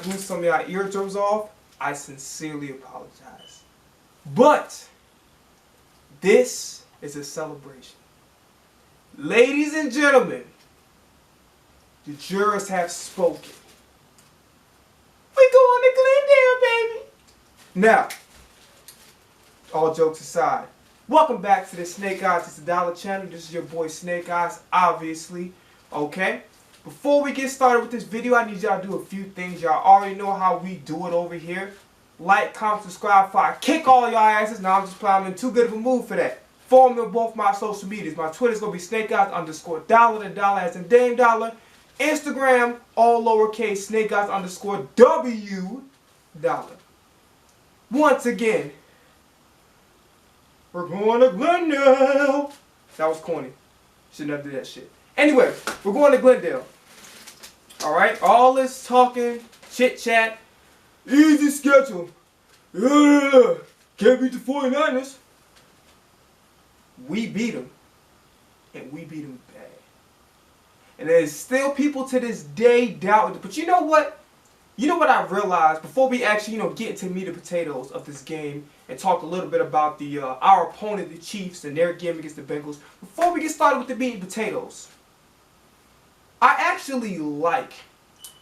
might blew some of y'all eardrums off, I sincerely apologize. But this is a celebration. Ladies and gentlemen, the jurors have spoken. We going to Glendale, baby. Now, all jokes aside, welcome back to the Snake Eyes It's a Dollar channel. This is your boy Snake Eyes, obviously. Okay? Before we get started with this video, I need y'all to do a few things. Y'all already know how we do it over here. Like, comment, subscribe, before I kick all y'all asses. Now I'm just playing. I'm in too good of a mood for that. Follow me on both my social medias. My Twitter's going to be SnakeEyes_dollar, the dollar as in Dame Dollar. Instagram, all lowercase, SnakeEyes_W dollar. Once again, we're going to Glendale. That was corny. Should never do that shit. Anyway, we're going to Glendale. Alright? All this talking, chit-chat, easy schedule. Yeah, can't beat the 49ers. We beat them. And we beat them bad. And there's still people to this day doubting it. But you know what? You know what I realized before we actually, get into the meat and potatoes of this game and talk a little bit about the our opponent, the Chiefs, and their game against the Bengals. Before we get started with the meat and potatoes, I actually like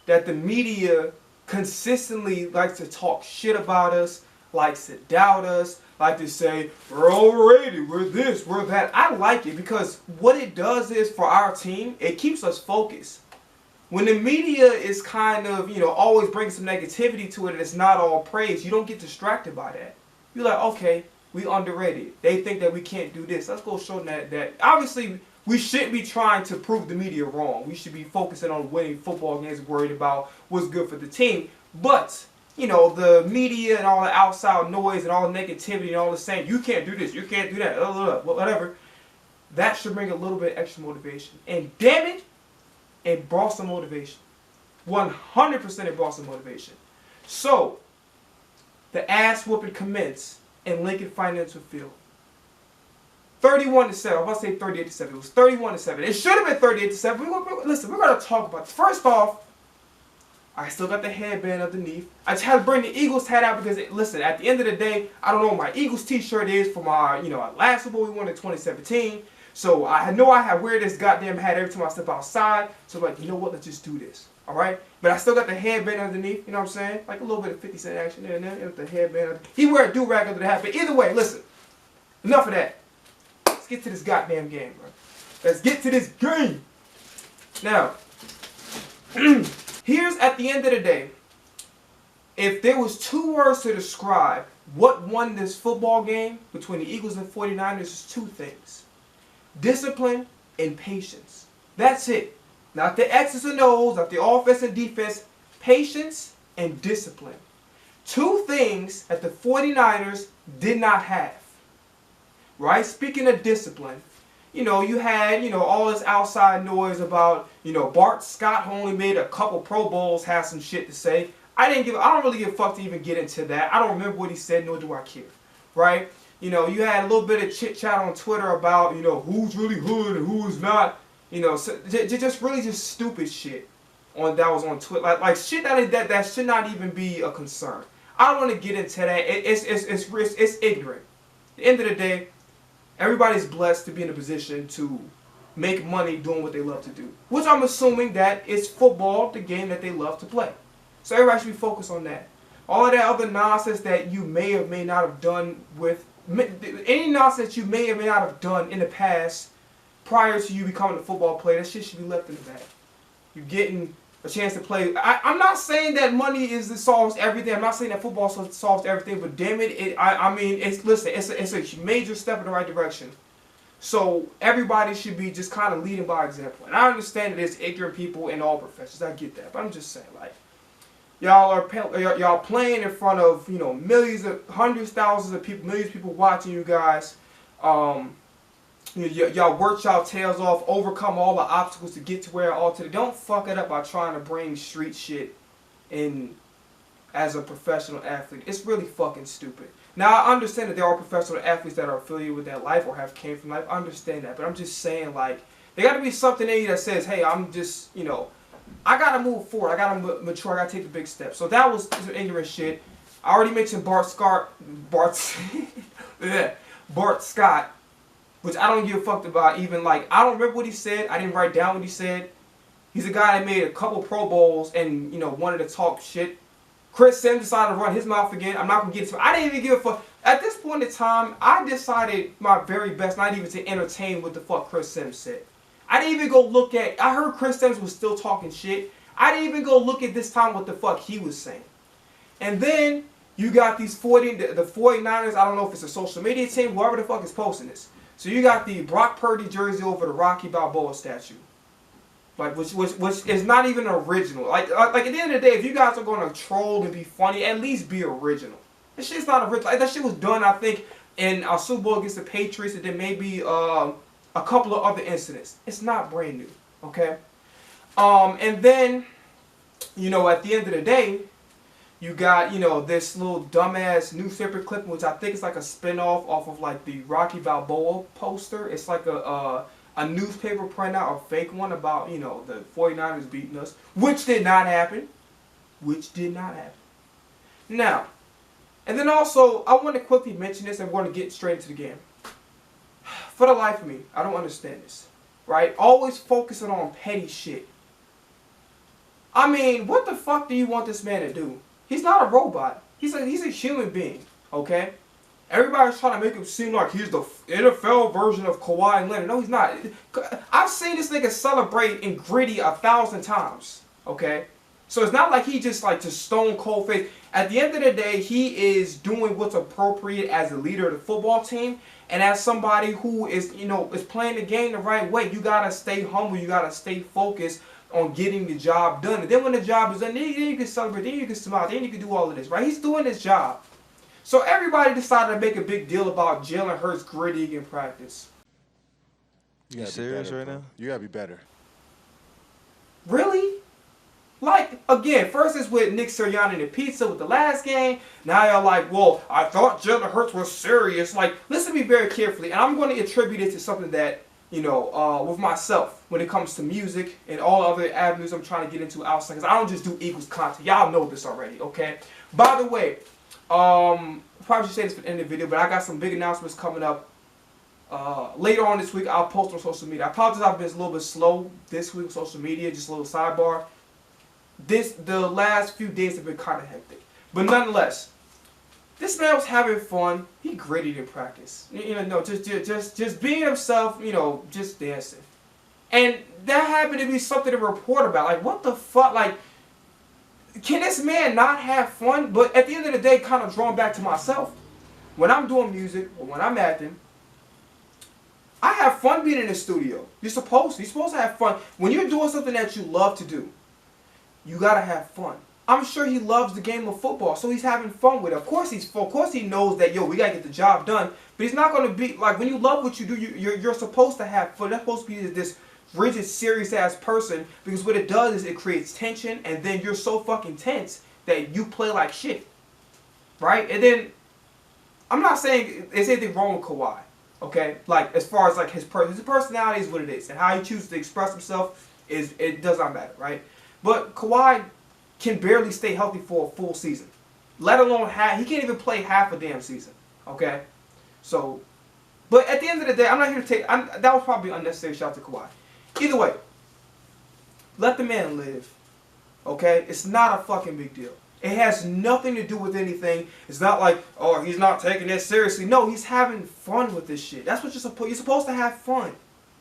that the media consistently likes to talk shit about us, likes to doubt us, like to say, we're overrated, we're this, we're that. I like it because what it does is for our team, it keeps us focused. When the media is kind of, always bringing some negativity to it and it's not all praise, you don't get distracted by that. You're like, okay, we underrated. They think that we can't do this. Let's go show them that obviously we shouldn't be trying to prove the media wrong. We should be focusing on winning football games, worried about what's good for the team. But, the media and all the outside noise and all the negativity and all the saying, you can't do this, you can't do that, whatever, that should bring a little bit extra motivation. And damn it, it brought some motivation. 100% it brought some motivation. So, the ass whooping commenced in Lincoln Financial Field. 31-7. I was about to say 38-7. It was 31-7. It should have been 38-7. Listen, we're going to talk about this. First off, I still got the headband underneath. I just had to bring the Eagles hat out because, listen, at the end of the day, I don't know what my Eagles t-shirt is for my, last Super Bowl we won in 2017. So I know I have wear this goddamn hat every time I step outside. So I'm like, you know what? Let's just do this. Alright? But I still got the headband underneath. You know what I'm saying? Like a little bit of 50 Cent action there and there with the headband. He wear a do-rag under the hat. But either way, listen. Enough of that. Let's get to this goddamn game, bro. Let's get to this game. Now, here's at the end of the day. If there was two words to describe what won this football game between the Eagles and 49ers, is two things. Discipline and patience. That's it. Not the X's and O's, not the offense and defense. Patience and discipline. Two things that the 49ers did not have. Right? Speaking of discipline, you had, all this outside noise about, Bart Scott, who only made a couple Pro Bowls, has some shit to say. I don't really give a fuck to even get into that. I don't remember what he said, nor do I care. Right? You had a little bit of chit-chat on Twitter about, who's really hood and who's not. So just stupid shit that was on Twitter. Like shit that should not even be a concern. I don't want to get into that. It's ignorant. At the end of the day, everybody's blessed to be in a position to make money doing what they love to do. Which I'm assuming that it's football, the game that they love to play. So everybody should be focused on that. All of that other nonsense that you may or may not have done any nonsense you may or may not have done in the past prior to you becoming a football player, that shit should be left in the back. You're getting a chance to play. I'm not saying that money solves everything. I'm not saying that football solves everything, but damn it, it's a major step in the right direction. So everybody should be just kind of leading by example. And I understand that there's ignorant people in all professions. I get that, but I'm just saying, like, y'all playing in front of millions of hundreds, thousands of people, millions of people watching you guys. Y'all work y'all tails off, overcome all the obstacles to get to where all today. Don't fuck it up by trying to bring street shit in as a professional athlete. It's really fucking stupid. Now I understand that there are professional athletes that are affiliated with that life or have came from life. I understand that, but I'm just saying, like, there got to be something in you that says, hey, I'm just I gotta move forward. I gotta mature. I gotta take the big steps. So that was some ignorant shit. I already mentioned Bart Scott, which I don't give a fuck about. Even like, I don't remember what he said. I didn't write down what he said. He's a guy that made a couple Pro Bowls and, you know, wanted to talk shit. Chris Sims decided to run his mouth again. I'm not gonna get into it. I didn't even give a fuck. At this point in time, I decided my very best not even to entertain what the fuck Chris Sims said. I didn't even go look at. I heard Chris Sims was still talking shit. I didn't even go look at this time what the fuck he was saying. And then you got these the 49ers. I don't know if it's a social media team, whoever the fuck is posting this. So you got the Brock Purdy jersey over the Rocky Balboa statue. Like, which is not even original. Like at the end of the day, if you guys are going to troll and be funny, at least be original. This shit's not original. Like, that shit was done, I think, in our Super Bowl against the Patriots, and then maybe a couple of other incidents. It's not brand new, okay? And then, you know, at the end of the day, you got, you know, this little dumbass newspaper clip, which I think is like a spinoff off of like the Rocky Balboa poster. It's like a newspaper printout, a fake one about, you know, the 49ers beating us, which did not happen. Which did not happen. Now, and then also, I want to quickly mention this and we're going to get straight into the game. For the life of me, I don't understand this. Right? Always focusing on petty shit. I mean, what the fuck do you want this man to do? He's not a robot. He's a human being. Okay? Everybody's trying to make him seem like he's the NFL version of Kawhi Leonard. No, he's not. I've seen this nigga celebrate in Gritty 1,000 times. Okay? So it's not like he just stone cold face. At the end of the day, he is doing what's appropriate as a leader of the football team. And as somebody who is, you know, is playing the game the right way, you gotta stay humble, you gotta stay focused on getting the job done. And then when the job is done, then you can celebrate, then you can smile, then you can do all of this, right? He's doing his job. So everybody decided to make a big deal about Jalen Hurts gritty in practice. You serious right now? You gotta be better. Really? Like, again, first it's with Nick Sirianni and the pizza with the last game. Now y'all like, well, I thought Jalen Hurts was serious. Like, listen to me very carefully. And I'm going to attribute it to something that, you know, with myself when it comes to music and all other avenues I'm trying to get into outside. Because I don't just do Eagles content. Y'all know this already, okay? By the way, probably should say this for the end of the video, but I got some big announcements coming up. Later on this week, I'll post on social media. I apologize, I've been a little bit slow this week on social media. Just a little sidebar. The last few days have been kind of hectic. But nonetheless, this man was having fun. He gritted in practice. You know, just being himself, you know, just dancing. And that happened to be something to report about. Like, what the fuck? Like, can this man not have fun? But at the end of the day, kind of drawn back to myself. When I'm doing music or when I'm acting, I have fun being in the studio. You're supposed to have fun. When you're doing something that you love to do, you gotta have fun. I'm sure he loves the game of football, so he's having fun with it. Of course he knows that, yo, we gotta get the job done. But he's not gonna be like, when you love what you do, you're supposed to have fun. You're not supposed to be this rigid, serious ass person, because what it does is it creates tension, and then you're so fucking tense that you play like shit, right? And then I'm not saying there's anything wrong with Kawhi, okay? Like, as far as like his personality is what it is, and how he chooses to express himself it does not matter, right? But Kawhi can barely stay healthy for a full season, let alone he can't even play half a damn season, okay? So, but at the end of the day, I'm not here to take, that was probably unnecessary shout to Kawhi. Either way, let the man live, okay? It's not a fucking big deal. It has nothing to do with anything. It's not like, oh, he's not taking this seriously. No, he's having fun with this shit. That's what you're supposed to have fun.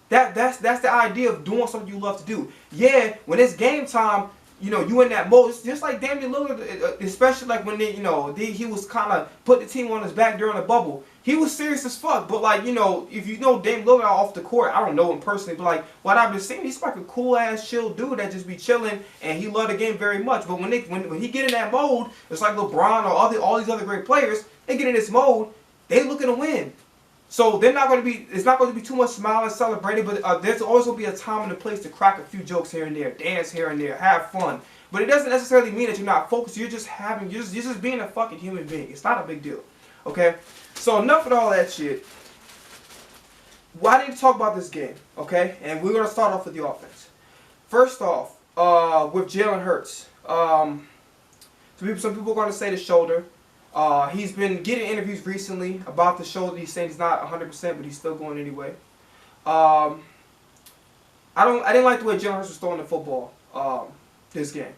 That's the idea of doing something you love to do. Yeah, when it's game time, you know, you in that mode. It's just like Damian Lillard, especially like when he was kind of put the team on his back during the bubble. He was serious as fuck. But like, you know, if you know Damian Lillard off the court, I don't know him personally, but like what I've been seeing, he's like a cool ass, chill dude that just be chilling, and he love the game very much. But when he get in that mode, it's like LeBron or all these other great players. They get in this mode, they looking to win. So it's not going to be too much smiling, celebrating, but there's always going to be a time and a place to crack a few jokes here and there, dance here and there, have fun. But it doesn't necessarily mean that you're not focused. You're just being a fucking human being. It's not a big deal. Okay? So enough with all that shit. Well, I need to talk about this game, okay? And we're going to start off with the offense. First off, with Jalen Hurts. Some people are going to say the shoulder. He's been getting interviews recently about the shoulder. He's saying he's not 100%, but he's still going anyway. I didn't like the way Jalen Hurts was throwing the football this game.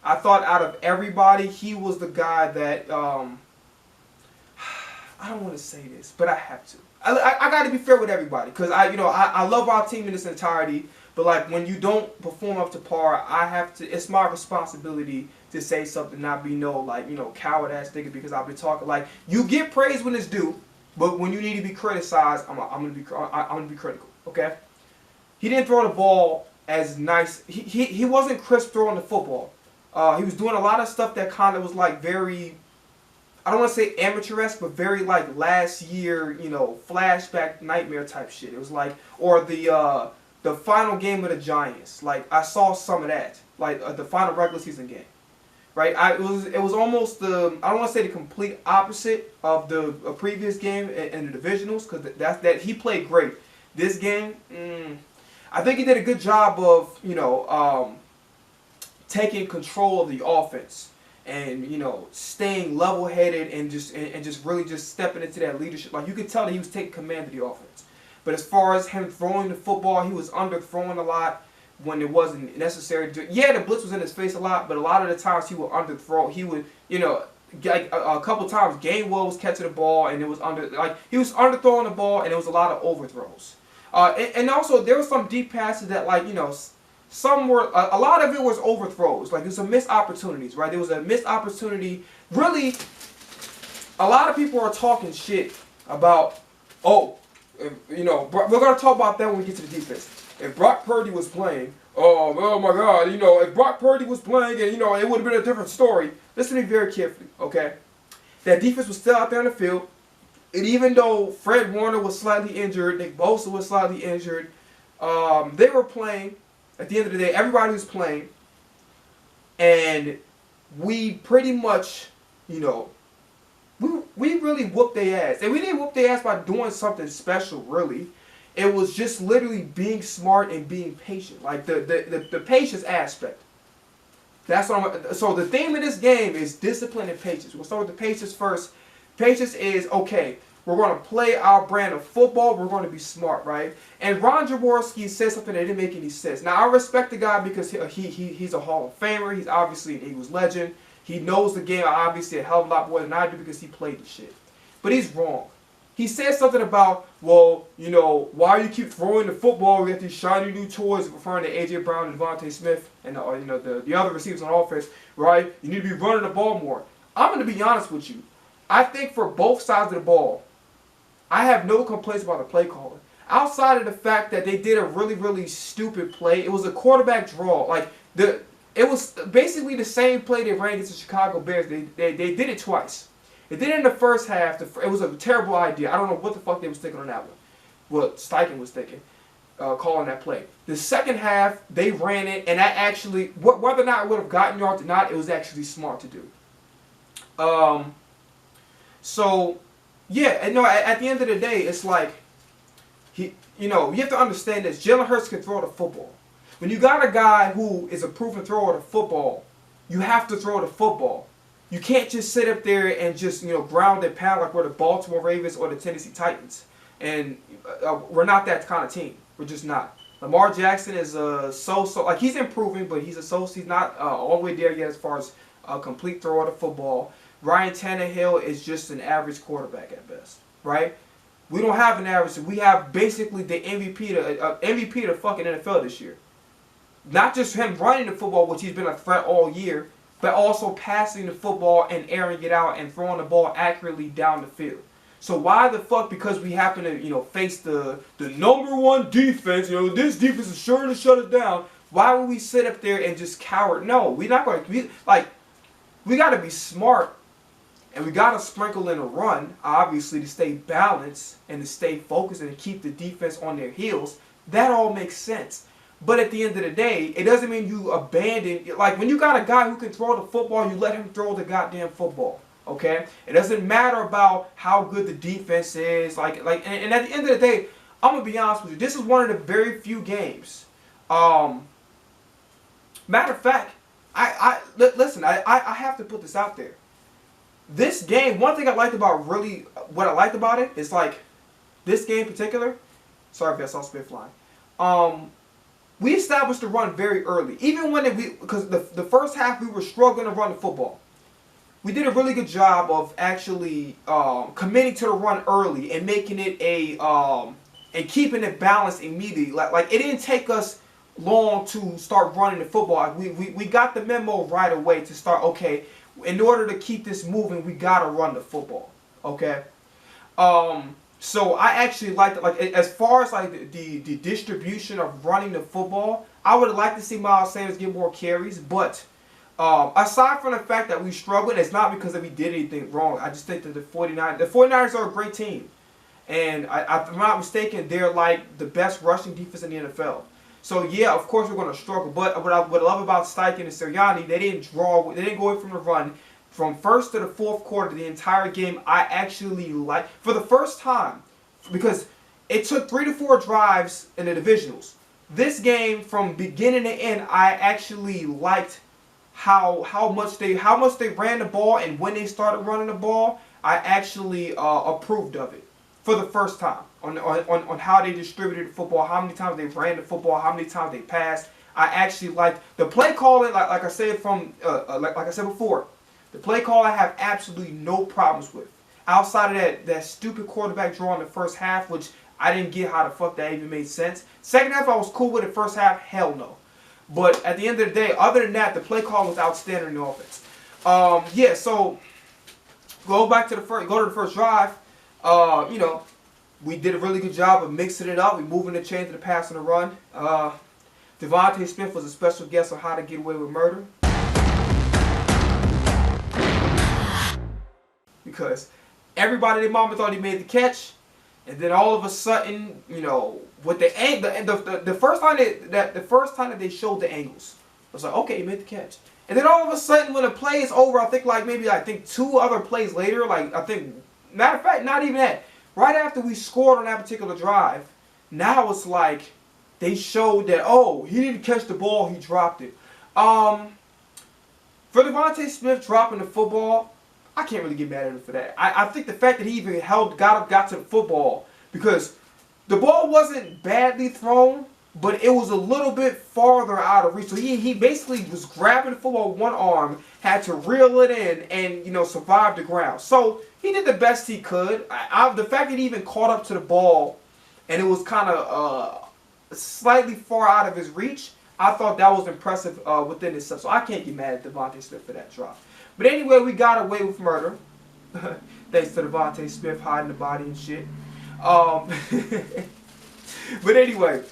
I thought out of everybody, he was the guy that I don't want to say this, but I have to. I got to be fair with everybody because I love our team in its entirety. But like when you don't perform up to par, I have to. It's my responsibility to say something, not be coward ass nigga because I've been talking. Like you get praise when it's due, but when you need to be criticized, I'm gonna be critical. Okay. He didn't throw the ball as nice. He wasn't crisp throwing the football. He was doing a lot of stuff that kind of was like very, I don't want to say amateurish, but very like last year, flashback nightmare type shit. It was like, or the final game of the Giants. Like I saw some of that, like the final regular season game, right? It was almost the, I don't want to say the complete opposite of the previous game in the divisionals because that he played great. This game, I think he did a good job of taking control of the offense and staying level-headed and just really just stepping into that leadership. Like you could tell that he was taking command of the offense. But as far as him throwing the football, he was underthrowing a lot when it wasn't necessary to. Yeah, the blitz was in his face a lot, but a lot of the times he would underthrow. He would, a couple times Gainwell was catching the ball and it was he was underthrowing the ball and it was a lot of overthrows. And also there were some deep passes that some were, a lot of it was overthrows. Like there's some missed opportunities, right? There was a missed opportunity. Really, a lot of people are talking shit about, we're going to talk about that when we get to the defense. If Brock Purdy was playing, oh my God, if Brock Purdy was playing and, it would have been a different story. Listen to me very carefully, okay? That defense was still out there on the field. And even though Fred Warner was slightly injured, Nick Bosa was slightly injured, they were playing. At the end of the day, everybody was playing. And we pretty much, we really whooped their ass. And we didn't whoop their ass by doing something special, really. It was just literally being smart and being patient. Like the patience aspect. That's what so the theme of this game is discipline and patience. We'll start with the patience first. Patience is, okay, we're going to play our brand of football. We're going to be smart, right? And Ron Jaworski said something that didn't make any sense. Now, I respect the guy because he's a Hall of Famer. He's obviously an Eagles legend. He knows the game obviously a hell of a lot more than I do because he played the shit. But he's wrong. He said something about, well, why you keep throwing the football? We got these shiny new toys, referring to A.J. Brown and Devontae Smith and the other receivers on offense, right? You need to be running the ball more. I'm going to be honest with you. I think for both sides of the ball, I have no complaints about the play calling. Outside of the fact that they did a really, really stupid play, it was a quarterback draw. It was basically the same play they ran against the Chicago Bears. They did it twice. They did it in the first half. It was a terrible idea. I don't know what the fuck they was thinking on that one. What Steichen was thinking, calling that play. The second half, they ran it, and that actually, whether or not it would have gotten yards or not, it was actually smart to do. So, yeah, at the end of the day, it's like, you have to understand this. Jalen Hurts can throw the football. When you got a guy who is a proven thrower of the football, you have to throw the football. You can't just sit up there and just, ground and pound like we're the Baltimore Ravens or the Tennessee Titans. And we're not that kind of team. We're just not. Lamar Jackson is so-so. He's improving, but he's not all the way there yet as far as a complete thrower of the football. Ryan Tannehill is just an average quarterback at best, right? We don't have an average. We have basically the MVP of the fucking NFL this year. Not just him running the football, which he's been a threat all year, but also passing the football and airing it out and throwing the ball accurately down the field. So why the fuck, because we happen to, face the number one defense, this defense is sure to shut it down, why would we sit up there and just cower? No, we're not going to, we got to be smart. And we got to sprinkle in a run, obviously, to stay balanced and to stay focused and to keep the defense on their heels. That all makes sense. But at the end of the day, it doesn't mean you abandon. When you got a guy who can throw the football, you let him throw the goddamn football. Okay? It doesn't matter about how good the defense is. And at the end of the day, I'm going to be honest with you. This is one of the very few games Matter of fact, listen, I have to put this out there. This game, one thing I liked about what I liked about it is like this game in particular. Sorry if I saw spit flying. We established the run very early, even when because the first half we were struggling to run the football. We did a really good job of actually committing to the run early and making it and keeping it balanced immediately. Like it didn't take us long to start running the football. We got the memo right away to start. Okay, in order to keep this moving, we gotta run the football. Okay. So I actually liked it. Like as far as like the distribution of running the football, I would like to see Miles Sanders get more carries. But aside from the fact that we struggled, it's not because that we did anything wrong. I just think that the 49ers are a great team, and if I'm not mistaken, they're like the best rushing defense in the NFL. So yeah, of course we're going to struggle. But what I love about Steichen and Sirianni, they didn't go away from the run. From first to the fourth quarter, the entire game, I actually liked, for the first time, because it took 3 to 4 drives in the divisionals. This game, from beginning to end, I actually liked how much they ran the ball, and when they started running the ball, I actually approved of it for the first time on how they distributed the football, how many times they ran the football, how many times they passed. I actually liked the play calling, like I said like I said before. The play call I have absolutely no problems with. Outside of that stupid quarterback draw in the first half, which I didn't get how the fuck that even made sense. Second half I was cool with it. First half, hell no. But at the end of the day, other than that, the play call was outstanding in the offense. Yeah, so go to the first drive. You know, we did a really good job of mixing it up. We moving the chain to the pass and the run. Devontae Smith was a special guest on how to get away with murder. Because everybody, their mama thought he made the catch, and then all of a sudden, you know, with the first time that they showed the angles, it was like, okay, he made the catch, and then all of a sudden, when the play is over, I think 2 other plays later, matter of fact, not even that, right after we scored on that particular drive, now it's like they showed that, oh, he didn't catch the ball, he dropped it. For Devontae Smith dropping the football, I can't really get mad at him for that. I think the fact that he even got to the football, because the ball wasn't badly thrown, but it was a little bit farther out of reach. So he basically was grabbing the football with one arm, had to reel it in, and, you know, survive the ground. So he did the best he could. The fact that he even caught up to the ball, and it was kind of slightly far out of his reach, I thought that was impressive within itself. So I can't get mad at Devontae Smith for that drop. But anyway, we got away with murder. Thanks to Devontae Smith hiding the body and shit. But anyway,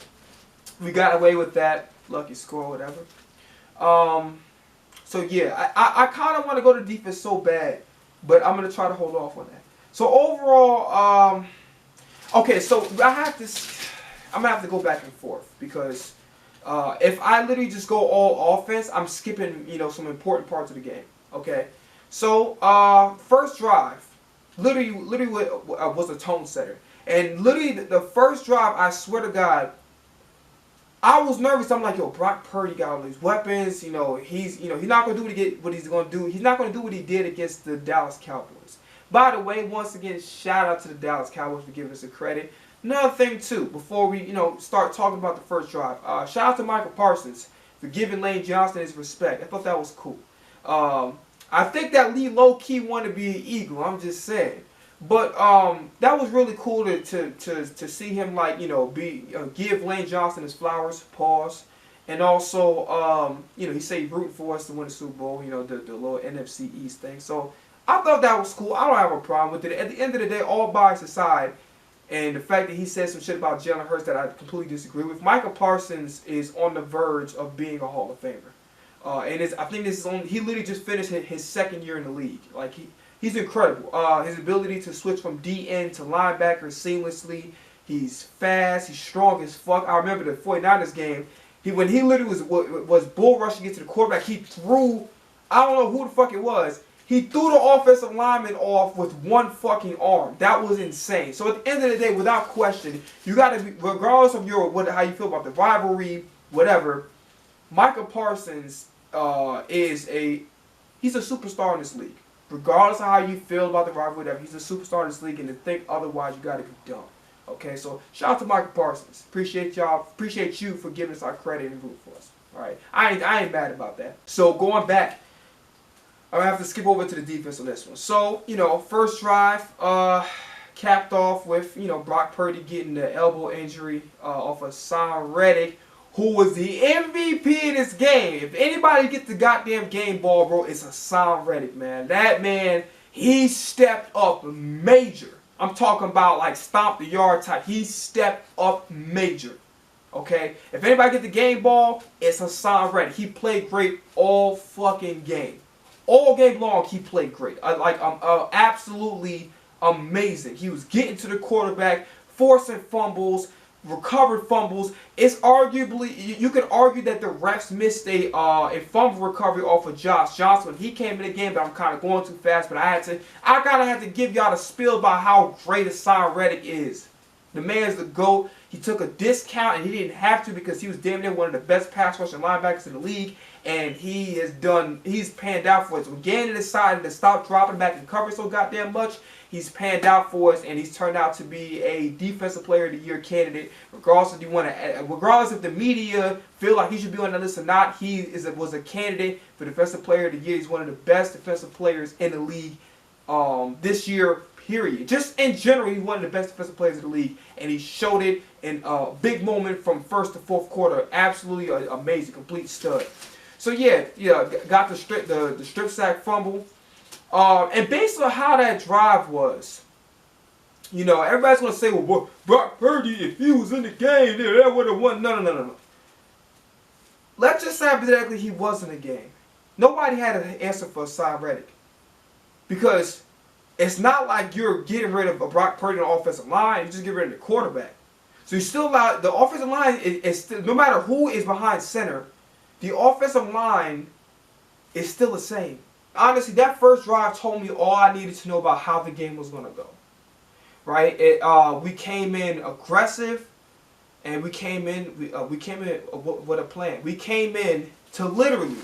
we got away with that. Lucky score, whatever. So yeah, I kind of want to go to defense so bad, but I'm going to try to hold off on that. So overall, okay, so I'm going to have to go back and forth, because if I literally just go all offense, I'm skipping, you know, some important parts of the game. Okay, so first drive, literally was a tone setter, and literally the first drive, I swear to God, I was nervous. I'm like, yo, Brock Purdy got all these weapons. You know, he's not gonna do what he's gonna do. He's not gonna do what he did against the Dallas Cowboys. By the way, once again, shout out to the Dallas Cowboys for giving us a credit. Another thing too, before we start talking about the first drive, shout out to Michael Parsons for giving Lane Johnson his respect. I thought that was cool. I think that Lee low-key wanted to be an Eagle. I'm just saying, but that was really cool to see him, like, you know, give Lane Johnson his flowers. Pause. And also, you know, he said he rooted for us to win the Super Bowl. You know, the little NFC East thing. So I thought that was cool. I don't have a problem with it. At the end of the day, all bias aside, and the fact that he said some shit about Jalen Hurts that I completely disagree with, Michael Parsons is on the verge of being a Hall of Famer. And I think this is he literally just finished his second year in the league. Like, he's incredible. His ability to switch from DN to linebacker seamlessly. He's fast. He's strong as fuck. I remember the 49ers game. When he literally was bull rushing into the quarterback, he threw, I don't know who the fuck it was, he threw the offensive lineman off with one fucking arm. That was insane. So at the end of the day, without question, you got to be, regardless of how you feel about the rivalry, whatever, Micah Parsons he's a superstar in this league. Regardless of how you feel about the rivalry, whatever, he's a superstar in this league, and to think otherwise, you got to be dumb. Okay, so shout out to Micah Parsons. Appreciate y'all. Appreciate you for giving us our credit and root for us. All right, I ain't mad about that. So going back, I'm gonna have to skip over to the defense on this one. So first drive, capped off with Brock Purdy getting the elbow injury off of Sam Reddick, who was the MVP in this game. If anybody gets the goddamn game ball, bro, it's a Sam Reddick, man. That man, he stepped up major. I'm talking about like stomp the yard type. He stepped up major. Okay? If anybody gets the game ball, it's a Sam Reddick. He played great all fucking game. All game long, he played great. Absolutely amazing. He was getting to the quarterback, forcing fumbles, recovered fumbles. It's arguably, you could argue that the refs missed a fumble recovery off of Josh Johnson when he came in the game, but I'm kind of going too fast. But I kind of had to give y'all the spiel about how great a Sam Reddick is. The man's the GOAT. He took a discount, and he didn't have to because he was damn near one of the best pass rushing linebackers in the league, and he's panned out for us. When Gannon decided to stop dropping back and cover so goddamn much, he's panned out for us, and he's turned out to be a Defensive Player of the Year candidate. Regardless if the media feel like he should be on the list or not, was a candidate for Defensive Player of the Year. He's one of the best defensive players in the league this year. Period. Just in general, he's one of the best defensive players in the league, and he showed it in a big moment from first to fourth quarter. Absolutely amazing, complete stud. So yeah, got the strip sack fumble, and based on how that drive was, everybody's gonna say, well, Brock Purdy, if he was in the game, that would have won. No. Let's just say hypothetically he was in the game. Nobody had an answer for Sam Reddick, because it's not like you're getting rid of a Brock Purdy on the offensive line. You just get rid of the quarterback. So you still allow the offensive line is still, no matter who is behind center, the offensive line is still the same. Honestly, that first drive told me all I needed to know about how the game was going to go. Right? We came in aggressive, and we came in with a plan. We came in to literally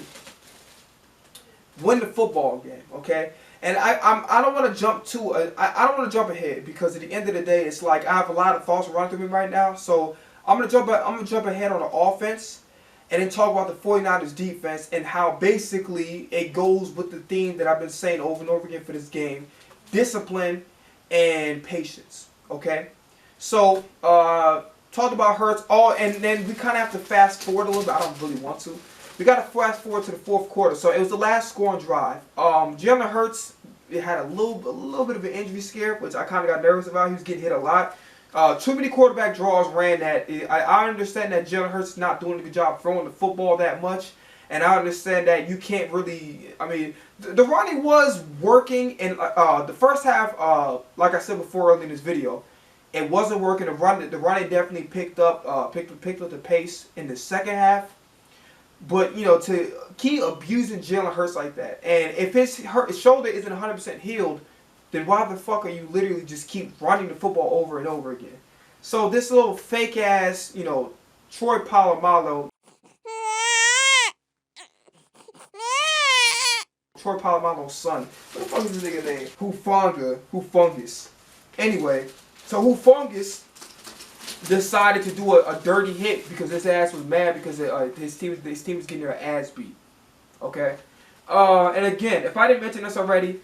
win the football game. Okay. And I don't want to jump I don't want to jump ahead, because at the end of the day, it's like I have a lot of thoughts running through me right now. So I'm gonna jump ahead on the offense, and then talk about the 49ers defense and how basically it goes with the theme that I've been saying over and over again for this game: discipline and patience. Okay, so talked about Hurts and then we kind of have to fast forward a little bit. I don't really want to. We got to fast forward to the fourth quarter. So it was the last scoring drive. Jalen Hurts had a little bit of an injury scare, which I kind of got nervous about. He was getting hit a lot. Too many quarterback draws ran that. I understand that Jalen Hurts is not doing a good job throwing the football that much. And I understand that you can't really, the running was working in the first half, like I said before earlier in this video, it wasn't working. The running definitely picked up the pace in the second half. But, to keep abusing Jalen Hurts like that, and if his shoulder isn't 100% healed, then why the fuck are you literally just keep running the football over and over again? So this little fake ass, Troy Polamalu's son. What the fuck is this nigga name? Hufungus. Anyway, so Hufungus decided to do a dirty hit because his ass was mad because his team was getting their ass beat. Okay, and again, if I didn't mention this already,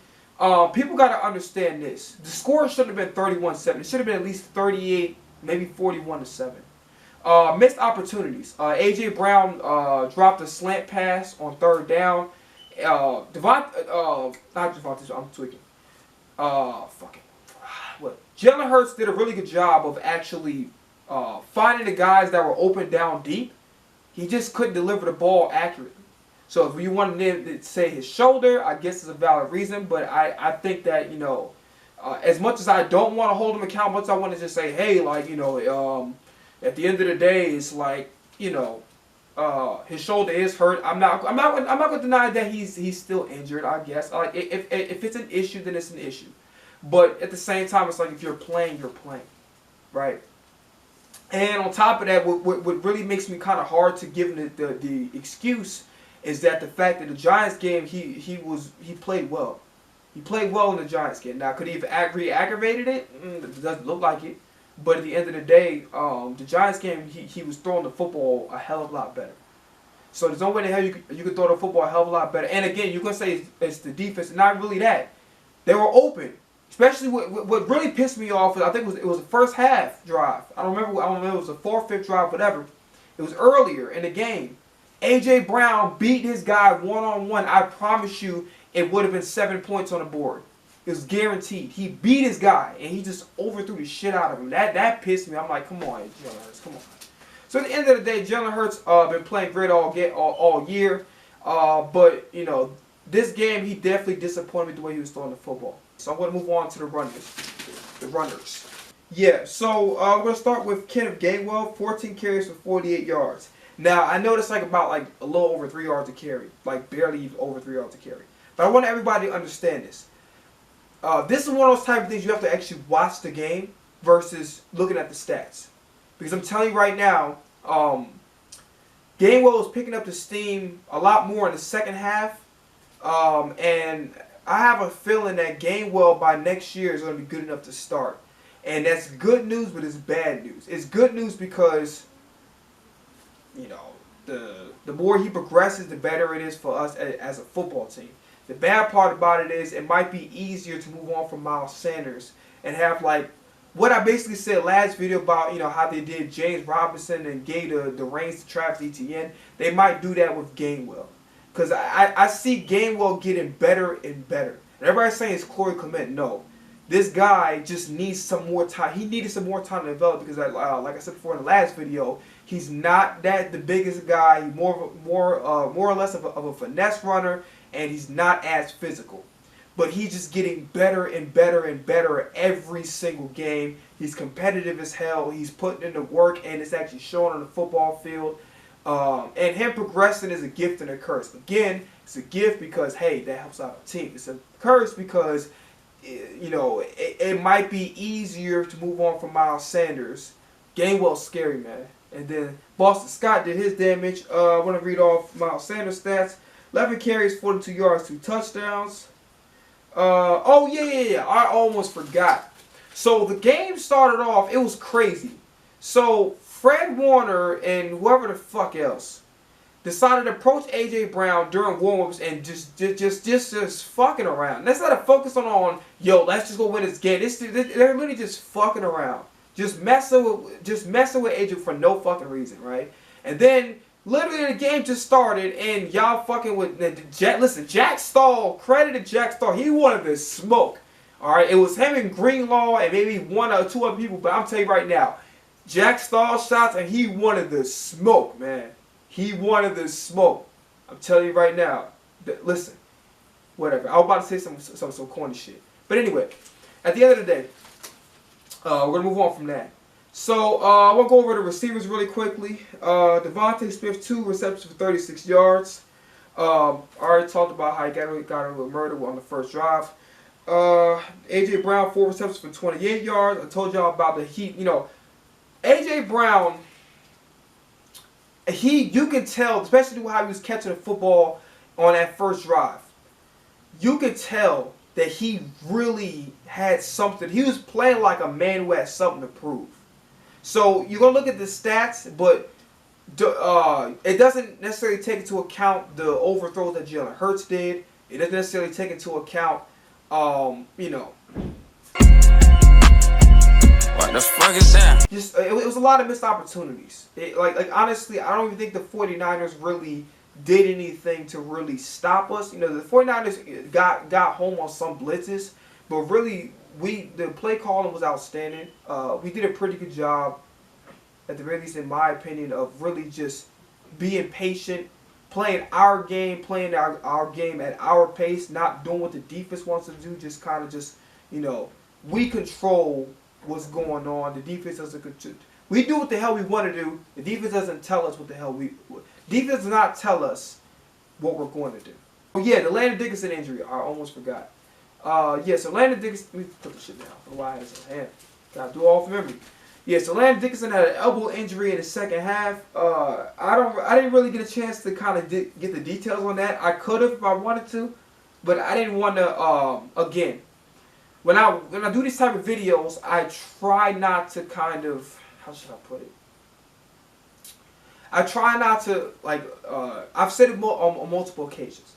people got to understand this. The score shouldn't have been 31-7. It should have been at least 38, maybe 41-7. Missed opportunities. AJ Brown dropped a slant pass on third down. Not Devontae. I'm tweaking. Jalen Hurts did a really good job of actually finding the guys that were open down deep. He just couldn't deliver the ball accurately. So if you wanted to say his shoulder, I guess it's a valid reason. But I think that, as much as I don't want to hold him accountable, I want to just say, hey, at the end of the day, it's like, his shoulder is hurt. I'm not gonna deny that he's still injured. I guess if it's an issue, then it's an issue. But at the same time, it's like if you're playing, right? And on top of that, what really makes me kind of hard to give him the excuse is that the fact that the Giants game, he played well. He played well in the Giants game. Now, could he have re-aggravated it? It doesn't look like it. But at the end of the day, the Giants game, he was throwing the football a hell of a lot better. So there's no way in hell you could throw the football a hell of a lot better. And again, you're going to say it's the defense. Not really that. They were open. Especially what really pissed me off is I think it was the first half drive. I don't remember if it was the 4th, 5th drive, whatever. It was earlier in the game. A.J. Brown beat his guy one-on-one. I promise you it would have been 7 points on the board. It was guaranteed. He beat his guy, and he just overthrew the shit out of him. That pissed me. I'm like, come on, Jalen Hurts, come on. So at the end of the day, Jalen Hurts been playing great all year. But, you know, this game, he definitely disappointed me the way he was throwing the football. So I'm going to move on to the runners. Yeah, so we're going to start with Kenneth Gainwell, 14 carries for 48 yards. Now, I noticed about a little over 3 yards a carry. Like, barely over 3 yards a carry. But I want everybody to understand this. This is one of those type of things you have to actually watch the game versus looking at the stats. Because I'm telling you right now, Gainwell is picking up the steam a lot more in the second half. And I have a feeling that Gainwell by next year is going to be good enough to start. And that's good news, but it's bad news. It's good news because, you know, the more he progresses, the better it is for us as a football team. The bad part about it is it might be easier to move on from Miles Sanders and have like what I basically said last video about, you know, how they did James Robinson and gave the reins to Travis Etienne. They might do that with Gainwell. Because I see Gainwell getting better and better. And everybody's saying it's Corey Clement. No. This guy just needs some more time. He needed some more time to develop because, like I said before in the last video, he's not the biggest guy. He's more or less of a finesse runner, and he's not as physical. But he's just getting better and better and better every single game. He's competitive as hell. He's putting in the work, and it's actually showing on the football field. And him progressing is a gift and a curse. Again, it's a gift because, hey, that helps out our team. It's a curse because, you know, it might be easier to move on from Miles Sanders. Gainwell's scary, man. And then Boston Scott did his damage. I want to read off Miles Sanders' stats. 11 carries, 42 yards, 2 touchdowns. Oh, yeah. I almost forgot. So the game started off, it was crazy. So Fred Warner and whoever the fuck else decided to approach A.J. Brown during warm-ups and just fucking around. Instead of focusing on, yo, let's just go win this game. They're literally just fucking around. Just messing with A.J. for no fucking reason, right? And then literally the game just started and y'all fucking with listen, Jack Stahl, credit to Jack Stahl, he wanted to smoke. Alright, it was him and Greenlaw and maybe 1 or 2 other people, but I'm telling you right now, Jack Stahl shots and he wanted the smoke, man. He wanted the smoke. I'm telling you right now. Listen, whatever. I was about to say some corny shit. But anyway, at the end of the day, we're going to move on from that. So, I want to go over the receivers really quickly. Devontae Smith, 2 receptions for 36 yards. I already talked about how he got a little murder on the first drive. A.J. Brown, 4 receptions for 28 yards. I told y'all about the heat. You know, A.J. Brown, you can tell, especially how he was catching the football on that first drive. You could tell that he really had something. He was playing like a man who had something to prove. So you're going to look at the stats, but it doesn't necessarily take into account the overthrows that Jalen Hurts did. It doesn't necessarily take into account, you know. What the fuck is that? Just it was a lot of missed opportunities. Like honestly, I don't even think the 49ers really did anything to really stop us. You know, the 49ers got home on some blitzes, but really the play calling was outstanding. We did a pretty good job, at the very least in my opinion, of really just being patient, playing our game at our pace, not doing what the defense wants to do, just kind of just, you know, we control what's going on. The defense doesn't. We do what the hell we want to do. The defense doesn't tell us what the hell defense does not tell us what we're going to do. Oh yeah, the Landon Dickerson injury. I almost forgot. Yeah, so Landon Dickerson. Let me put the shit down. I don't know why I had this in hand. Gotta do it all from memory. Yeah, so Landon Dickerson had an elbow injury in the second half. I didn't really get a chance to kind of get the details on that. I could have if I wanted to, but I didn't want to. Again, when I do these type of videos, I try not to kind of, how should I put it? I try not to, like, I've said it on multiple occasions.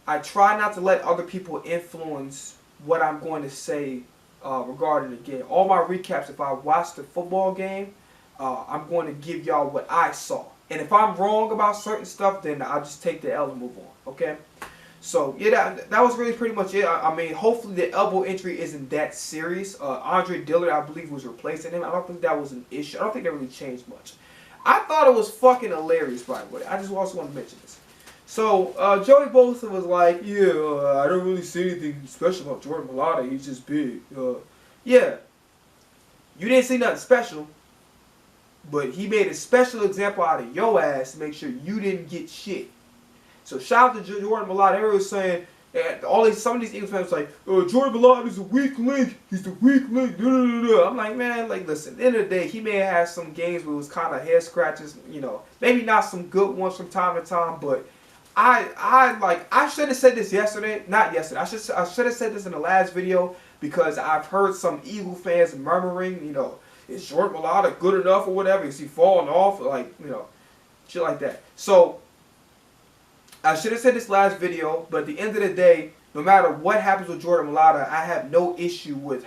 I try not to let other people influence what I'm going to say regarding the game. All my recaps, if I watch the football game, I'm going to give y'all what I saw. And if I'm wrong about certain stuff, then I'll just take the L and move on, okay? So, yeah, that was really pretty much it. I mean, hopefully the elbow injury isn't that serious. Andre Dillard, I believe, was replacing him. I don't think that was an issue. I don't think that really changed much. I thought it was fucking hilarious, by the way. I just also want to mention this. So, Joey Bosa was like, yeah, I don't really see anything special about Jordan Mailata. He's just big. Yeah. You didn't see nothing special. But he made a special example out of your ass to make sure you didn't get shit. So, shout out to Jordan Mailata. Everyone was saying, some of these Eagles fans like, Jordan Mailata is a weak link. He's the weak link. I'm like, man, like, listen. At the end of the day, he may have had some games where it was kind of head scratches. You know, maybe not some good ones from time to time, but I should have said this yesterday. Not yesterday. I should have said this in the last video because I've heard some Eagle fans murmuring, you know, is Jordan Mailata good enough or whatever? Is he falling off? Like, you know, shit like that. So, I should have said this last video, but at the end of the day, no matter what happens with Jordan Mailata, I have no issue with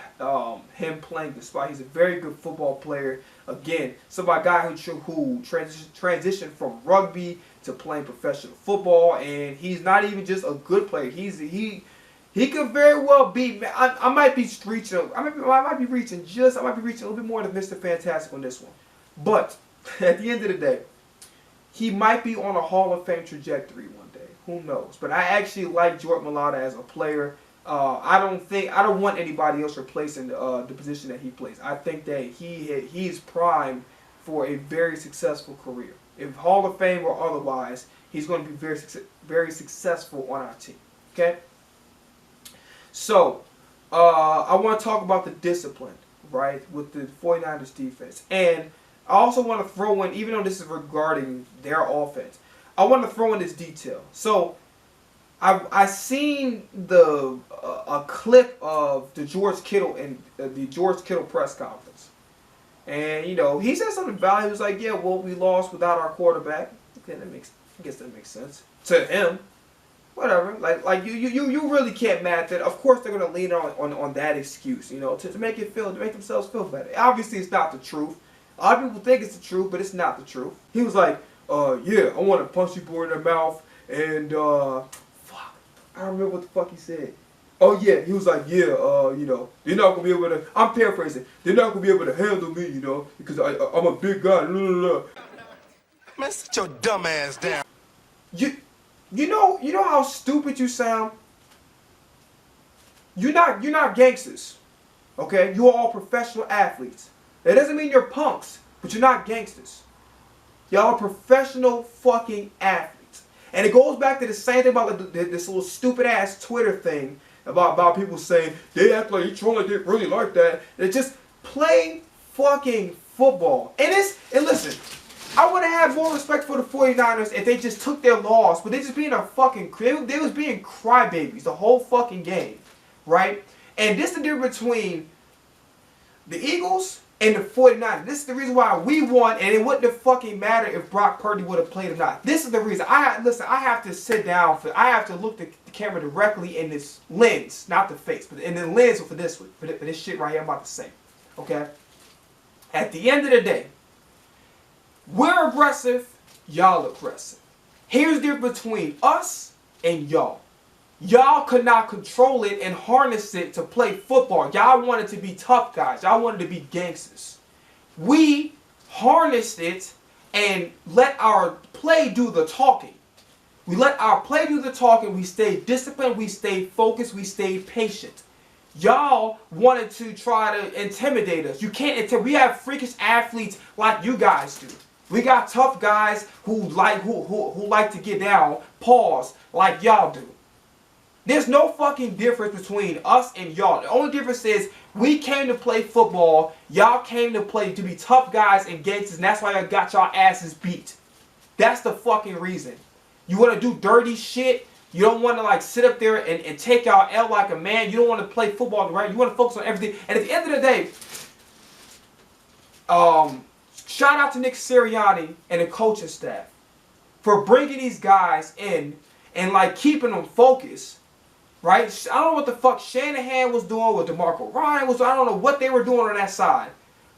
him playing the spot. He's a very good football player. Again, guy who transitioned from rugby to playing professional football, and he's not even just a good player. He could very well be. I might be reaching. I might be reaching a little bit more than Mr. Fantastic on this one, but at the end of the day, he might be on a Hall of Fame trajectory one day. Who knows? But I actually like Jordan Mailata as a player. I don't want anybody else replacing the position that he plays. I think that he's primed for a very successful career. If Hall of Fame or otherwise, he's going to be very successful on our team. Okay? So, I want to talk about the discipline, right, with the 49ers defense. And I also want to throw in, even though this is regarding their offense, I want to throw in this detail. So, I seen a clip of the George Kittle and the George Kittle press conference, and you know he said something valuable. He was like, "Yeah, well, we lost without our quarterback." Okay, I guess that makes sense to him. Whatever. Like you really can't match that. Of course, they're gonna lean on that excuse, you know, to make themselves feel better. Obviously, it's not the truth. A lot of people think it's the truth, but it's not the truth. He was like, yeah, I want to punch people in their mouth, and, fuck, I don't remember what the fuck he said. Oh, yeah, he was like, yeah, you know, they're not going to be able to, I'm paraphrasing, they're not going to be able to handle me, you know, because I'm a big guy, Man, sit your dumb ass down. You know how stupid you sound? You're not gangsters, okay? You're all professional athletes. That doesn't mean you're punks, but you're not gangsters. Y'all are professional fucking athletes. And it goes back to the same thing about this little stupid ass Twitter thing about people saying they act like you trolling, they really like that. They just play fucking football. And listen, I would have had more respect for the 49ers if they just took their loss, but they just being they was being crybabies the whole fucking game, right? And this is the difference between the Eagles and the 49ers. This is the reason why we won, and it wouldn't have fucking mattered if Brock Purdy would have played or not. This is the reason. I have to sit down I have to look the camera directly in this lens, not the face, but in the lens for this shit right here I'm about to say. Okay? At the end of the day, we're aggressive, y'all aggressive. Here's the difference between us and y'all. Y'all could not control it and harness it to play football. Y'all wanted to be tough guys. Y'all wanted to be gangsters. We harnessed it and let our play do the talking. We let our play do the talking. We stayed disciplined. We stayed focused. We stayed patient. Y'all wanted to try to intimidate us. You can't. We have freakish athletes like you guys do. We got tough guys who like to get down, pause, like y'all do. There's no fucking difference between us and y'all. The only difference is we came to play football. Y'all came to be tough guys and gangsters, and that's why y'all got y'all asses beat. That's the fucking reason. You want to do dirty shit. You don't want to like sit up there and take y'all L like a man. You don't want to play football right. You want to focus on everything. And at the end of the day, shout out to Nick Sirianni and the coaching staff for bringing these guys in and like keeping them focused. Right? I don't know what the fuck Shanahan was doing, what DeMarco Ryan was doing. I don't know what they were doing on that side.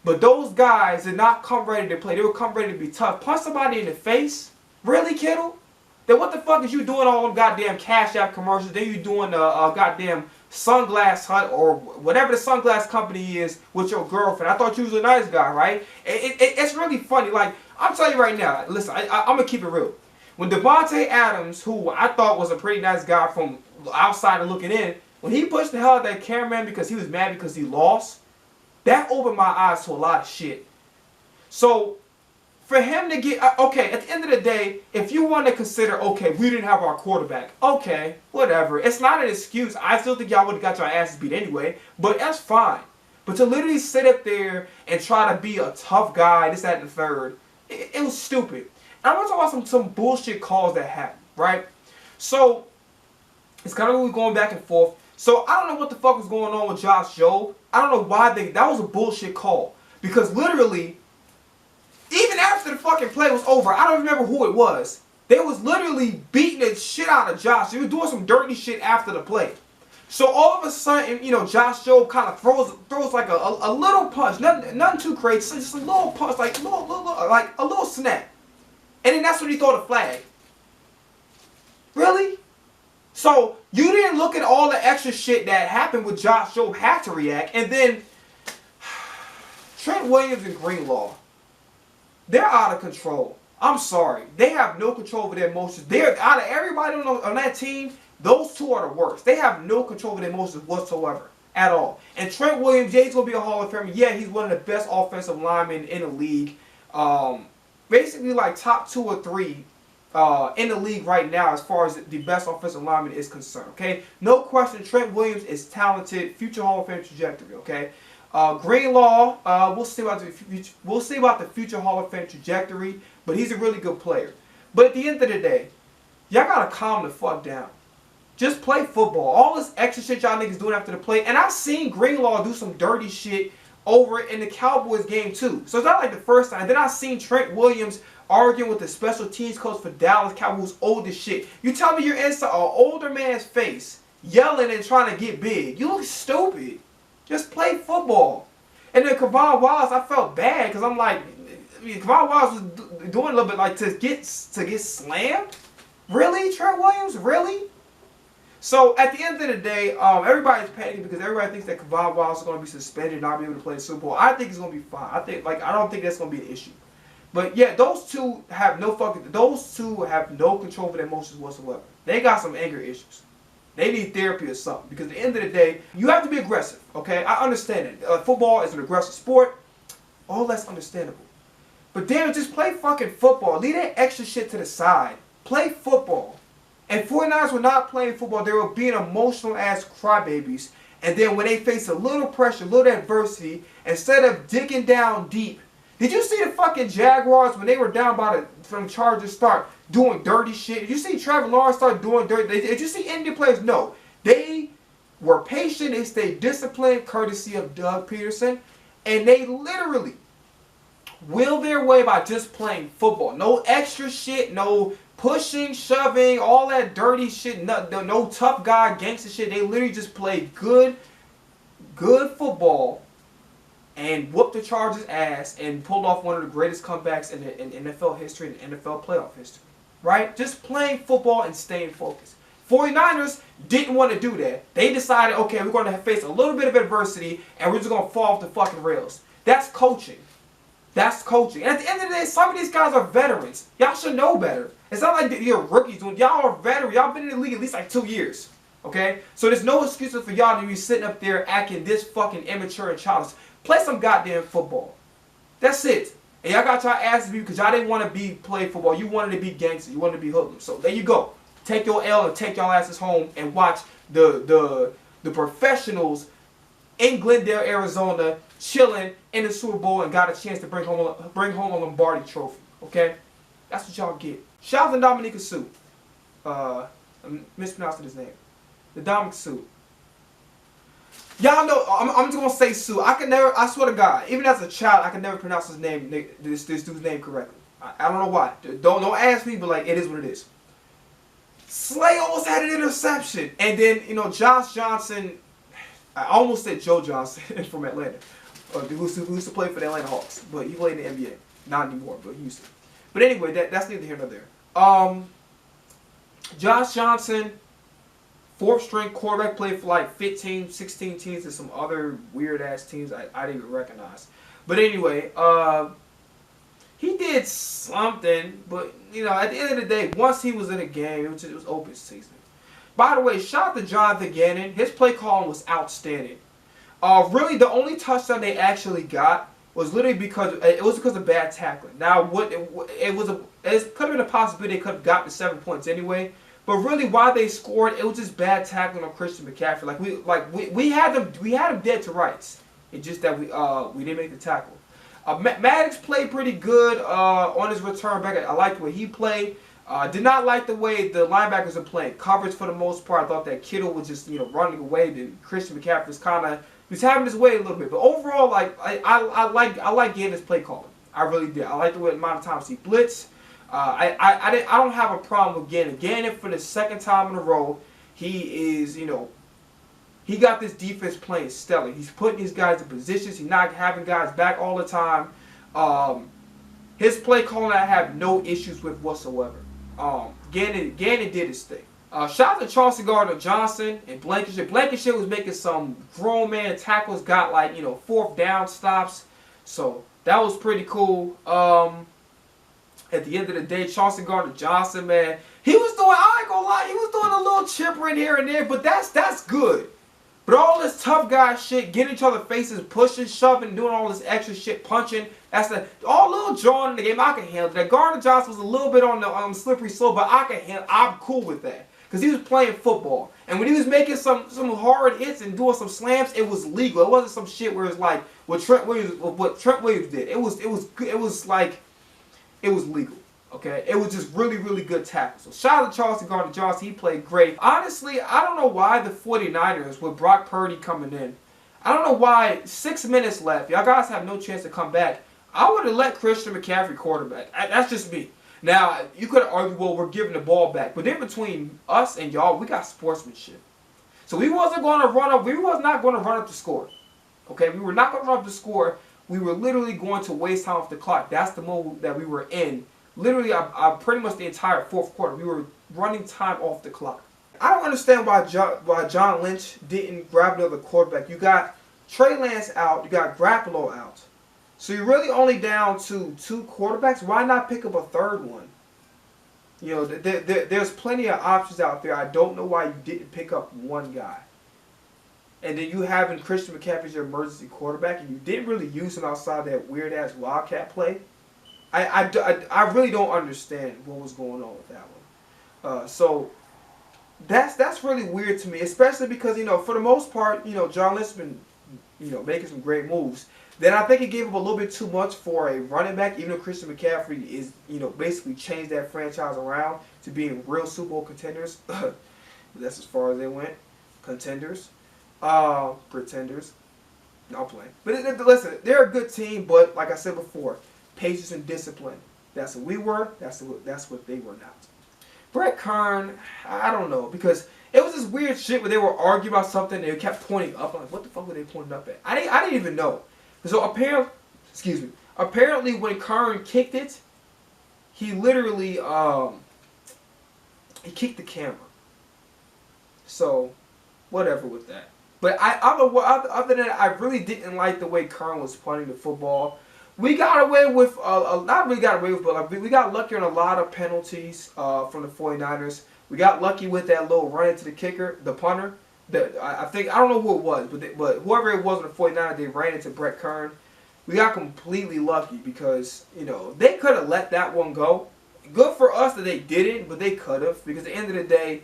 But those guys did not come ready to play. They were come ready to be tough. Punch somebody in the face? Really, Kittle? Then what the fuck is you doing all them goddamn Cash App commercials? Then you doing the goddamn Sunglass Hut or whatever the sunglass company is with your girlfriend. I thought you was a nice guy, right? It's really funny. Like, I'm telling you right now, listen, I'm going to keep it real. When Devontae Adams, who I thought was a pretty nice guy from outside and looking in, when he pushed the hell out of that cameraman because he was mad because he lost, that opened my eyes to a lot of shit. So, for him to get, okay, at the end of the day, if you want to consider, okay, we didn't have our quarterback, okay, whatever. It's not an excuse. I still think y'all would have got your asses beat anyway, but that's fine. But to literally sit up there and try to be a tough guy, this, that, and the third, it was stupid. And I want to talk about some bullshit calls that happened, right? So, it's kind of going back and forth. So, I don't know what the fuck was going on with Josh Jobe. I don't know why that was a bullshit call. Because literally, even after the fucking play was over, I don't remember who it was. They was literally beating the shit out of Josh. They were doing some dirty shit after the play. So all of a sudden, you know, Josh Jobe kind of throws like a little punch, nothing too crazy, just a little punch, like a little snap. And then that's when he threw the flag. Really? So you didn't look at all the extra shit that happened with Josh Jobe had to react, and then Trent Williams and Greenlaw. They're out of control. I'm sorry. They have no control over their emotions. They're out of everybody on that team, those two are the worst. They have no control over their emotions whatsoever. At all. And Trent Williams, yeah, he's going to be a Hall of Famer. Yeah, he's one of the best offensive linemen in the league. Basically like top 2 or 3 in the league right now as far as the best offensive lineman is concerned. Okay? No question, Trent Williams is talented. Future Hall of Fame trajectory. Okay? Greenlaw, we'll see about the future Hall of Fame trajectory, but he's a really good player. But at the end of the day, y'all gotta calm the fuck down. Just play football. All this extra shit y'all niggas doing after the play, and I've seen Greenlaw do some dirty shit over in the Cowboys game too. So it's not like the first time. Then I seen Trent Williams arguing with the special teams coach for Dallas Cowboys, old as shit. You tell me you're inside an older man's face, yelling and trying to get big. You look stupid. Just play football. And then Kevon Wallace, I felt bad because I'm like, Kevon Wallace was doing a little bit like to get slammed. Really, Trent Williams? Really? So at the end of the day, everybody's panicking because everybody thinks that Kevon Wallace is going to be suspended and not be able to play the Super Bowl. I think he's going to be fine. I don't think that's going to be an issue. But yeah, those two have no control over their emotions whatsoever. They got some anger issues. They need therapy or something. Because at the end of the day, you have to be aggressive. Okay, I understand it. Football is an aggressive sport. All that's understandable. But damn, just play fucking football. Leave that extra shit to the side. Play football. And 49ers were not playing football. They were being emotional ass crybabies. And then when they face a little pressure, a little adversity, instead of digging down deep. Did you see the fucking Jaguars when they were down from the Chargers start doing dirty shit? Did you see Trevor Lawrence start doing dirty? Did you see Indian players? No. They were patient. They stayed disciplined, courtesy of Doug Peterson. And they literally will their way by just playing football. No extra shit, no pushing, shoving, all that dirty shit, no tough guy, gangster shit. They literally just played good football and whooped the Chargers' ass and pulled off one of the greatest comebacks in NFL history and NFL playoff history. Right? Just playing football and staying focused. 49ers didn't want to do that. They decided, okay, we're going to face a little bit of adversity and we're just going to fall off the fucking rails. That's coaching. That's coaching. And at the end of the day, some of these guys are veterans. Y'all should know better. It's not like you're rookies. Y'all are veterans. Y'all been in the league at least like 2 years. Okay? So there's no excuses for y'all to be sitting up there acting this fucking immature and childish. Play some goddamn football. That's it. And y'all got y'all asses beat because y'all didn't want to play football. You wanted to be gangster. You wanted to be hoodlum. So there you go. Take your L and take y'all asses home and watch the professionals in Glendale, Arizona, chilling in the Super Bowl and got a chance to bring home a Lombardi trophy. Okay, that's what y'all get. Shout out to Dominique Sue. I'm mispronouncing his name. The Dominic Sue. Y'all know, I'm just gonna say Sue. I swear to God, even as a child, I could never pronounce his name, this dude's name correctly. I don't know why. Don't ask me, but like, it is what it is. Slay almost had an interception. And then, you know, Josh Johnson, I almost said Joe Johnson from Atlanta, who used to play for the Atlanta Hawks, but he played in the NBA. Not anymore, but he used to. But anyway, that's neither here nor there. Josh Johnson, 4th string quarterback, played for like 15, 16 teams and some other weird ass teams I didn't even recognize. But anyway, he did something, but you know, at the end of the day, once he was in a game, it was open season. By the way, shout out to Jonathan Gannon. His play calling was outstanding. Really, the only touchdown they actually got was literally because of bad tackling. Now, it could have been a possibility they could have gotten the 7 points anyway. But really, why they scored, it was just bad tackling on Christian McCaffrey. We had him dead to rights. It's just that we didn't make the tackle. Maddox played pretty good on his return back. I liked the way he played. Did not like the way the linebackers are playing coverage for the most part. I thought that Kittle was just running away. Then Christian McCaffrey was having his way a little bit. But overall, like I like getting his play calling. I really did. I like the way the amount of times he blitzed. I don't have a problem with Gannon. Gannon, for the 2nd time in a row, he is, he got this defense playing stellar. He's putting these guys in positions. He's not having guys back all the time. His play calling I have no issues with whatsoever. Gannon did his thing. Shout out to Chauncey Gardner-Johnson and Blankenship. Blankenship was making some grown man tackles, got like, 4th down stops. So that was pretty cool. At the end of the day, Chauncey Gardner-Johnson, man, he was doing, I ain't gonna lie, he was doing a little chipper in here and there, but that's good. But all this tough guy shit, getting each other faces, pushing, shoving, doing all this extra shit, punching, all little drawing in the game, I can handle that. Gardner-Johnson was a little bit on the slippery slope, but I'm cool with that. Because he was playing football. And when he was making some hard hits and doing some slams, it was legal. It wasn't some shit where it's like what Trent Williams did. It was legal. Okay? It was just really, really good tackles. So shout out to Chauncey Gardner-Johnson. He played great. Honestly, I don't know why the 49ers, with Brock Purdy coming in, I don't know why 6 minutes left. Y'all guys have no chance to come back. I would have let Christian McCaffrey quarterback. That's just me. Now, you could argue, well, we're giving the ball back. But in between us and y'all, we got sportsmanship. So we wasn't going to run up. We was not going to run up the score. Okay? We were not going to run up the score. We were literally going to waste time off the clock. That's the mode that we were in. Literally, pretty much the entire 4th quarter. We were running time off the clock. I don't understand why John Lynch didn't grab another quarterback. You got Trey Lance out. You got Garoppolo out. So you're really only down to 2 quarterbacks. Why not pick up a 3rd one? There's plenty of options out there. I don't know why you didn't pick up one guy. And then you having Christian McCaffrey as your emergency quarterback, and you didn't really use him outside that weird-ass Wildcat play. I really don't understand what was going on with that one. So that's really weird to me, especially because, for the most part, John Lynch's been, making some great moves. Then I think he gave up a little bit too much for a running back, even though Christian McCaffrey is, basically changed that franchise around to being real Super Bowl contenders. That's as far as they went. Contenders. Pretenders. No, I'm playing. But listen, they're a good team, but like I said before, patience and discipline. That's what we were. That's what they were not. Brett Kern, I don't know, because it was this weird shit where they were arguing about something and they kept pointing up. I'm like, what the fuck were they pointing up at? I didn't even know. So apparently when Kern kicked it, he literally he kicked the camera. So whatever with that. But other than that, I really didn't like the way Kern was punting the football. We got away with, not really got away with, but we got lucky on a lot of penalties from the 49ers. We got lucky with that little run into the kicker, the punter. I don't know who it was, but whoever it was on the 49ers, they ran into Brett Kern. We got completely lucky because, they could have let that one go. Good for us that they didn't, but they could have, because at the end of the day,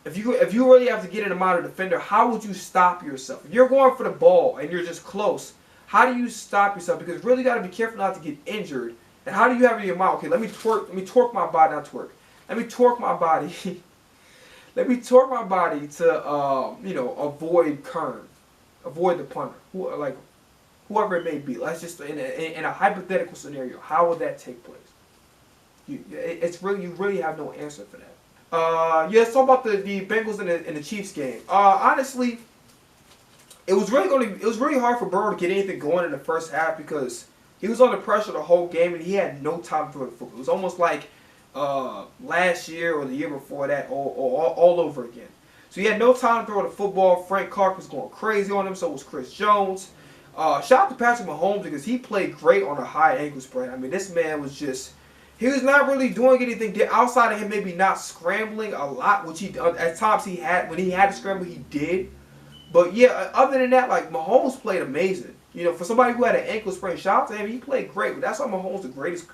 if you really have to get in the mind of the defender, how would you stop yourself? If you're going for the ball and you're just close, how do you stop yourself? Because you really got to be careful not to get injured. And how do you have it in your mind? Okay, let me torque my body, not twerk. Let me torque my body. Let me torque my body to avoid Kern, avoid the punter, whoever it may be. Let's just in a hypothetical scenario, how would that take place? You really have no answer for that. Let's talk about the Bengals and the Chiefs game. Honestly, it was really hard for Burrow to get anything going in the first half because he was under pressure the whole game and he had no time to throw the football. It was almost like last year or the year before that, all over again. So he had no time to throw the football. Frank Clark was going crazy on him. So was Chris Jones. Shout out to Patrick Mahomes because he played great on a high ankle sprain. I mean, this man was just. He was not really doing anything outside of him maybe not scrambling a lot, which he at times he had. When he had to scramble, he did. But yeah, other than that, like Mahomes played amazing. You know, for somebody who had an ankle sprain, shout out to him. He played great. But that's why Mahomes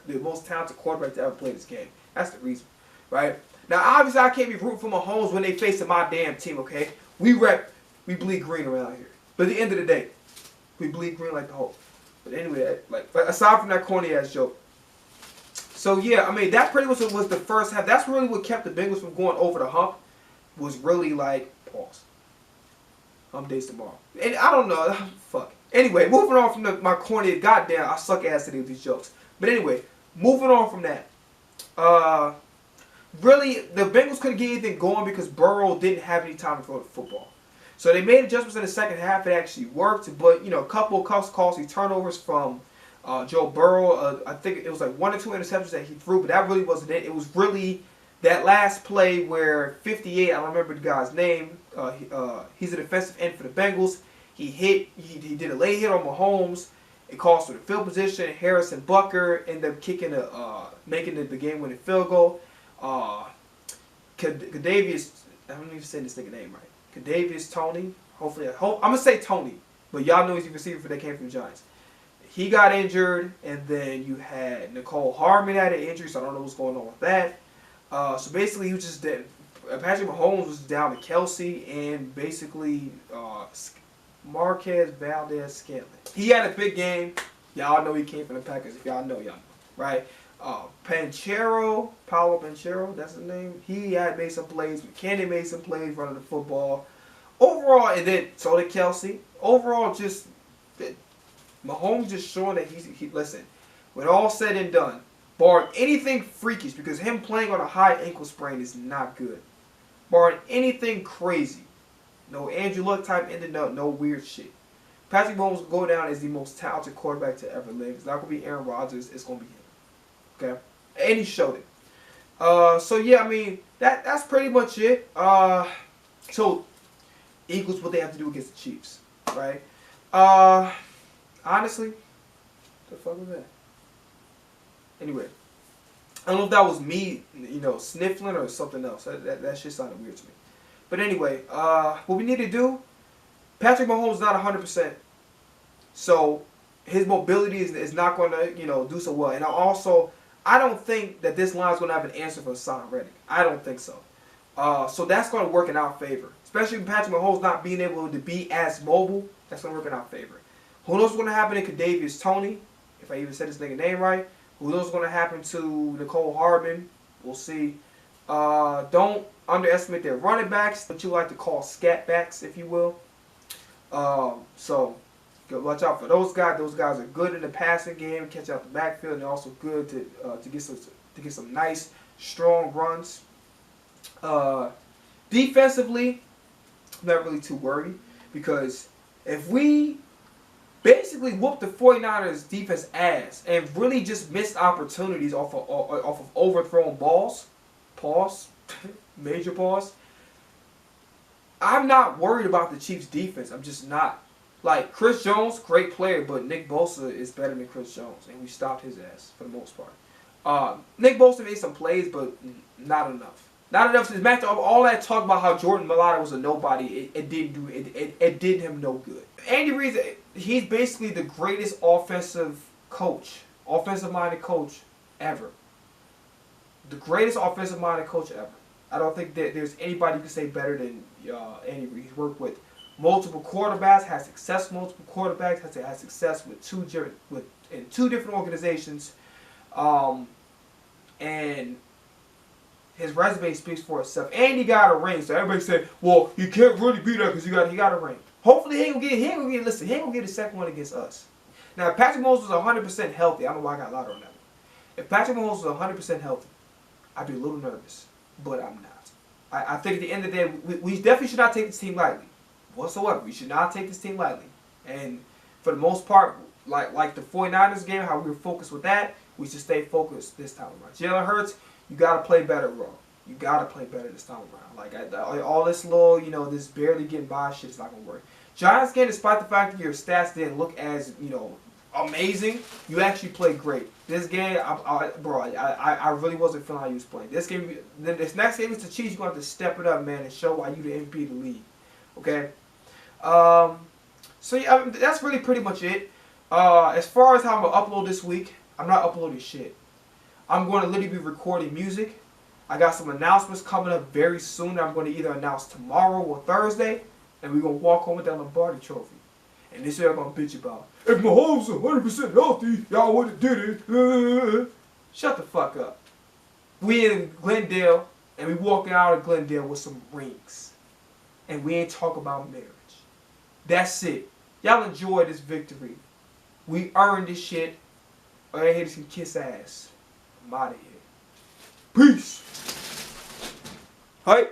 the most talented quarterback to ever play this game. That's the reason, right? Now, obviously, I can't be rooting for Mahomes when they face my damn team. Okay, we bleed green around here. But at the end of the day, we bleed green like the Hulk. But anyway, like aside from that corny ass joke. So yeah, I mean that pretty much was the first half. That's really what kept the Bengals from going over the hump. Was really like pause. Days tomorrow, and I don't know. Fuck. Anyway, moving on from my corny. Goddamn, I suck ass today with these jokes. But anyway, moving on from that. Really, the Bengals couldn't get anything going because Burrow didn't have any time to throw the football. So they made adjustments in the second half. It actually worked, but a couple of costly turnovers from Joe Burrow. I think it was like 1 or 2 interceptions that he threw, but that really wasn't it. It was really that last play where 58, I don't remember the guy's name. He's a defensive end for the Bengals. He did a late hit on Mahomes. It cost for the field position. Harrison Butker ended up making the game-winning field goal. Kadarius, I don't even say this nigga name right. Kadarius Toney. I'm gonna say Tony, but y'all know he's a receiver for that came from the Giants. He got injured, and then you had Nicole Hardman had an injury, so I don't know what's going on with that. So basically, he was just dead. Patrick Mahomes was down to Kelsey and basically Marquez Valdez-Scantling. He had a big game. Y'all know he came from the Packers. If y'all know, right? Paolo Panchero, that's his name. He had made some plays. McKinney made some plays running the football. Overall, and then so did Kelsey. Overall, just Mahomes just showing that he listen. When all said and done, barring anything freakish, because him playing on a high ankle sprain is not good. Barring anything crazy, no Andrew Luck type ending up, no weird shit. Patrick Mahomes will go down as the most talented quarterback to ever live. It's not going to be Aaron Rodgers. It's going to be him. Okay? And he showed it. So, yeah, I mean, that's pretty much it. So, equals what they have to do against the Chiefs. Right? Honestly, what the fuck was that? Anyway. I don't know if that was me, sniffling or something else. That shit sounded weird to me. But anyway, what we need to do, Patrick Mahomes is not 100%. So his mobility is not going to, do so well. And I don't think that this line is going to have an answer for Hassan Reddick. I don't think so. So that's going to work in our favor. Especially with Patrick Mahomes not being able to be as mobile. That's going to work in our favor. Who knows what's going to happen to Kadarius Toney, if I even said his nigga name right. Who knows what's going to happen to Nicole Hardman? We'll see. Don't underestimate their running backs, what you like to call scat backs, if you will. So watch out for those guys. Those guys are good in the passing game, catch out the backfield, and they're also good to get some nice, strong runs. Defensively, I'm not really too worried because if we basically whooped the 49ers defense ass and really just missed opportunities off of overthrown balls. Pause. Major pause. I'm not worried about the Chiefs defense. I'm just not. Like, Chris Jones, great player, but Nick Bosa is better than Chris Jones, and we stopped his ass for the most part. Nick Bosa made some plays, but not enough. Not enough to match up all that talk about how Jordan Mailata was a nobody. It did him no good. Andy Reid, he's basically the greatest offensive minded coach ever. The greatest offensive minded coach ever. I don't think that there's anybody who can say better than Andy Reid. He's worked with multiple quarterbacks, has success with multiple quarterbacks, has success with in two different organizations, and his resume speaks for itself. And he got a ring, so everybody said, "Well, you can't really beat that because he got a ring." Hopefully, he ain't gonna get the second one against us. Now, if Patrick Mahomes was 100% healthy, I don't know why I got louder on that one. If Patrick Mahomes was 100% healthy, I'd be a little nervous, but I'm not. I think at the end of the day, we definitely should not take this team lightly, whatsoever. We should not take this team lightly. And for the most part, like the 49ers game, how we were focused with that, we should stay focused this time around. Jalen Hurts, you got to play better, bro. You got to play better this time around. Like, all this little, this barely getting by shit is not going to work. Giants game, despite the fact that your stats didn't look as, amazing, you actually played great. This game, I really wasn't feeling how you was playing. This game, this next game is the Chiefs. You're going to have to step it up, man, and show why you the MVP of the league. Okay? So, yeah, that's really pretty much it. As far as how I'm going to upload this week, I'm not uploading shit. I'm going to literally be recording music. I got some announcements coming up very soon that I'm going to either announce tomorrow or Thursday, and we're going to walk home with that Lombardi trophy. And this is what I'm going to bitch about. If Mahomes was 100% healthy, y'all would have did it. Shut the fuck up. We in Glendale, and we walking out of Glendale with some rings. And we ain't talking about marriage. That's it. Y'all enjoy this victory. We earned this shit. All y'all haters can kiss ass. I'm out of here. Peace. Hey.